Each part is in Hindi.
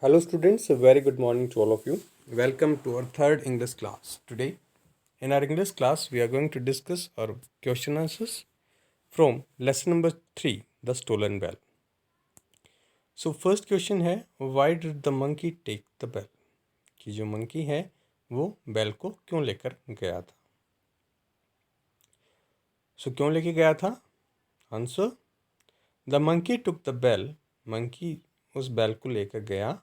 Hello students, a very good morning to all of you. Welcome to our third English class. Today in our English class we are going to discuss our question answers from lesson number 3, the stolen bell. So first question है, why did the monkey take the bell? कि जो monkey है वो बेल को क्यों लेकर गया था? So क्यों लेके गया था? Answer, the monkey took the bell. monkey उस बेल को लेकर गया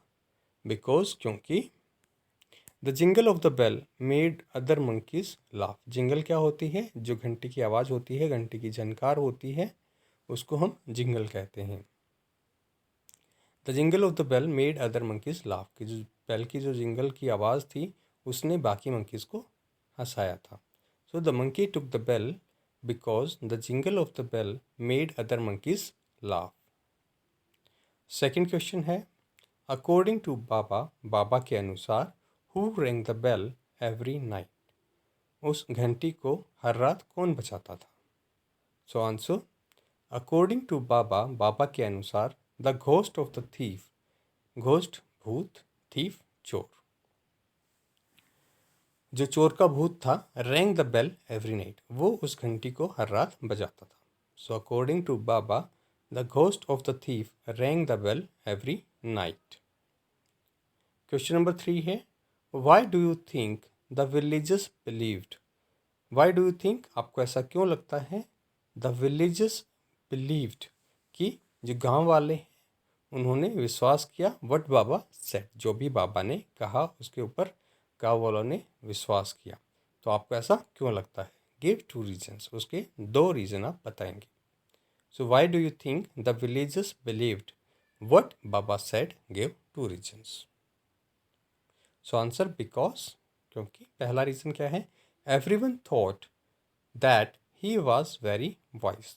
because क्योंकि the jingle of the bell made other monkeys laugh. Jingle क्या होती है? जो घंटी की आवाज़ होती है, घंटी की झनकार होती है, उसको हम जिंगल कहते हैं. The jingle of the bell made other monkeys laugh. की जो बेल की जो जिंगल की आवाज़ थी उसने बाकी मंकीज को हंसाया था. So the monkey took the bell because the jingle of the bell made other monkeys laugh. Second question है, अकॉर्डिंग टू बाबा, बाबा के अनुसार, who rang the bell every night. उस घंटी को हर रात कौन बजाता था? So answer, according to Baba, Baba के अनुसार, the ghost of the thief. Ghost भूत, थीफ चोर. जो चोर का भूत था, rang the bell every night, वो उस घंटी को हर रात बजाता था. So according to Baba, the ghost of the thief rang the bell every night. Question number 3 है, why do you think the villagers believed. Why do you think, आपको ऐसा क्यों लगता है? द विलेजर्स बिलीव्ड, कि जो गांव वाले हैं उन्होंने विश्वास किया. वट बाबा सेड, जो भी बाबा ने कहा उसके ऊपर गांव वालों ने विश्वास किया. तो आपको ऐसा क्यों लगता है? गिव 2 रीजन्स, उसके 2 रीज़न आप बताएंगे. So why do you think the villagers believed what Baba said, give 2 reasons. So answer, because, क्योंकि. पहला रीज़न क्या है? Everyone thought that he was very wise,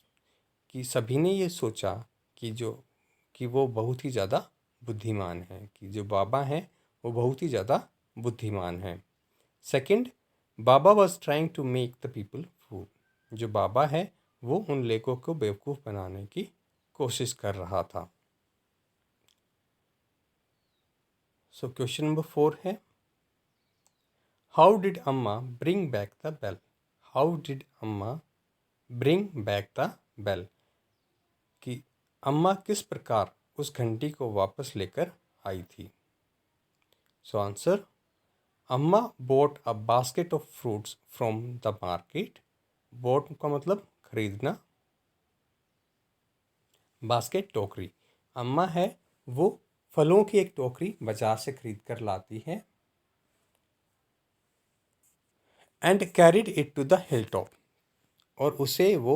कि सभी ने ये सोचा कि वो बहुत ही ज़्यादा बुद्धिमान हैं, कि जो बाबा हैं वो बहुत ही ज़्यादा बुद्धिमान हैं. Second, Baba was trying to make the people fool. जो बाबा है वो उन लोगों को बेवकूफ़ बनाने की कोशिश कर रहा था. सो क्वेश्चन नंबर 4 है, how did Amma bring back the bell. How did Amma bring back the bell, कि अम्मा किस प्रकार उस घंटी को वापस लेकर आई थी. सो आंसर, अम्मा boat a basket of fruits from the market. Boat का मतलब खरीदना, बास्केट टोकरी. अम्मा है वो फलों की एक टोकरी बाजार से खरीद कर लाती है. And carried it to the hill top, और उसे वो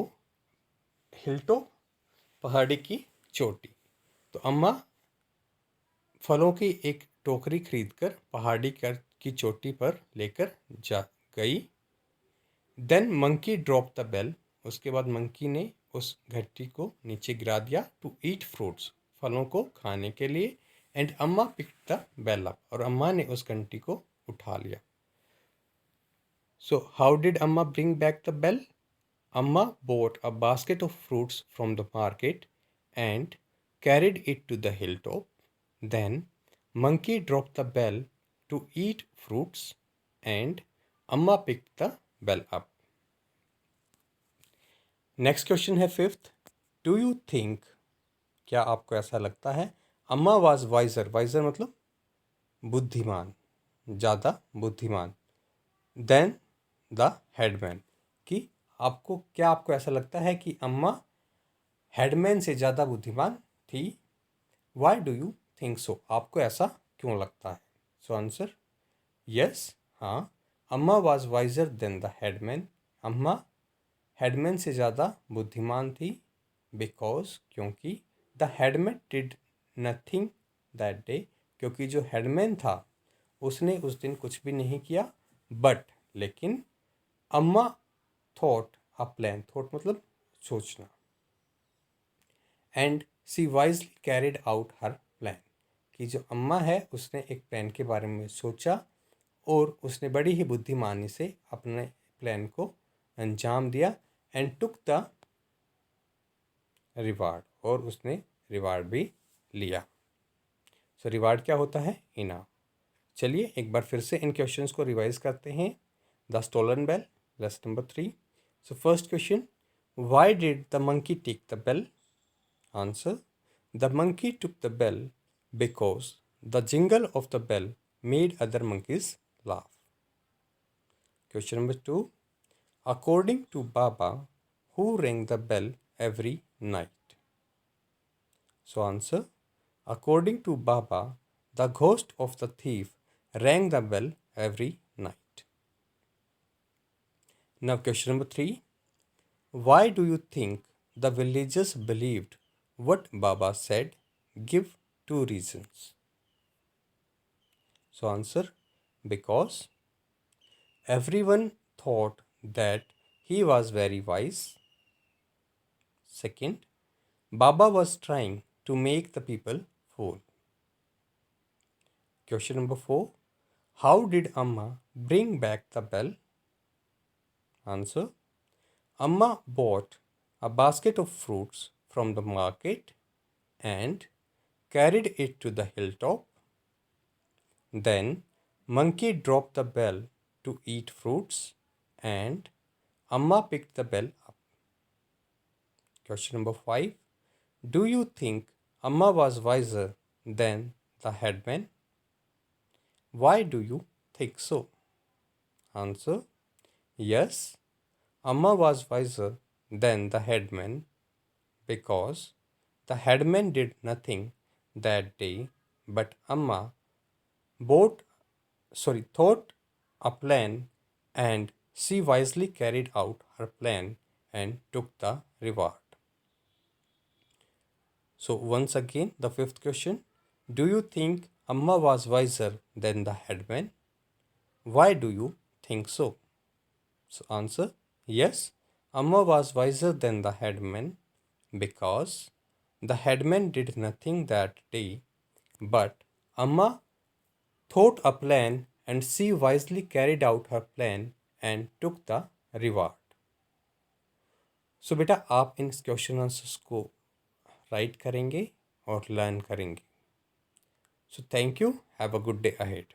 हिल टॉप, पहाड़ी की चोटी. तो अम्मा फलों की एक टोकरी खरीदकर पहाड़ी की चोटी पर लेकर जा गई. Then monkey drop the bell, उसके बाद मंकी ने उस घंटी को नीचे गिरा दिया. टू ईट फ्रूट्स, फलों को खाने के लिए. एंड अम्मा पिक द बेल अप, और अम्मा ने उस घंटी को उठा लिया. So how did Amma bring back the bell? अम्मा bought a basket of fruits from the market and carried it to the hilltop. Then monkey dropped the bell to eat fruits and Amma picked the bell up. Next question है फिफ्थ, डू यू थिंक, क्या आपको ऐसा लगता है, अम्मा वाज वाइजर. वाइजर मतलब बुद्धिमान, ज़्यादा बुद्धिमान. देन द हेडमैन, कि आपको ऐसा लगता है कि अम्मा हेडमैन से ज़्यादा बुद्धिमान थी. Y do you think so, आपको ऐसा क्यों लगता है? सो आंसर, यस, हाँ, अम्मा was visor then the headman. अम्मा हेडमैन से ज़्यादा बुद्धिमान थी. बिकॉज, क्योंकि the headman did nothing that day, क्योंकि जो हेडमैन था उसने उस दिन कुछ भी नहीं किया. बट, लेकिन अम्मा थॉट अ प्लान. थॉट मतलब सोचना. And she wisely carried out her plan, कि जो अम्मा है उसने एक प्लान के बारे में सोचा और उसने बड़ी ही बुद्धिमानी से अपने प्लान को अंजाम दिया. एंड टुक द रिवार्ड, और उसने रिवार्ड भी लिया. सो रिवार्ड क्या होता है? इनाम। चलिए एक बार फिर से इन क्वेश्चंस को रिवाइज करते हैं। The stolen bell, lesson number 3। So first question, why did the monkey take the bell? Answer, the monkey took the bell because the jingle of the bell made other monkeys laugh. Question number 2. According to Baba, who rang the bell every night? So answer, according to Baba, the ghost of the thief rang the bell every night. Now question number 3. Why do you think the villagers believed what Baba said? Give 2 reasons. So answer, because everyone thought that he was very wise. Second, Baba was trying to make the people fool. Question number 4. How did Amma bring back the bell? Answer, Amma bought a basket of fruits from the market and carried it to the hilltop. Then Monkey dropped the bell to eat fruits and Amma picked the bell up. Question number 5. Do you think Amma was wiser than the headman? Why do you think so? Answer, yes, Amma was wiser than the headman because the headman did nothing that day, but Amma thought a plan and she wisely carried out her plan and took the reward. So once again, the fifth question, do you think Amma was wiser than the headman? Why do you think so? So answer, yes, Amma was wiser than the headman because the headman did nothing that day, but Amma thought a plan and she wisely carried out her plan and took the reward. So बेटा आप इन क्वेश्चन आंसर्स को राइट करेंगे और लर्न करेंगे. So thank you. Have a good day ahead.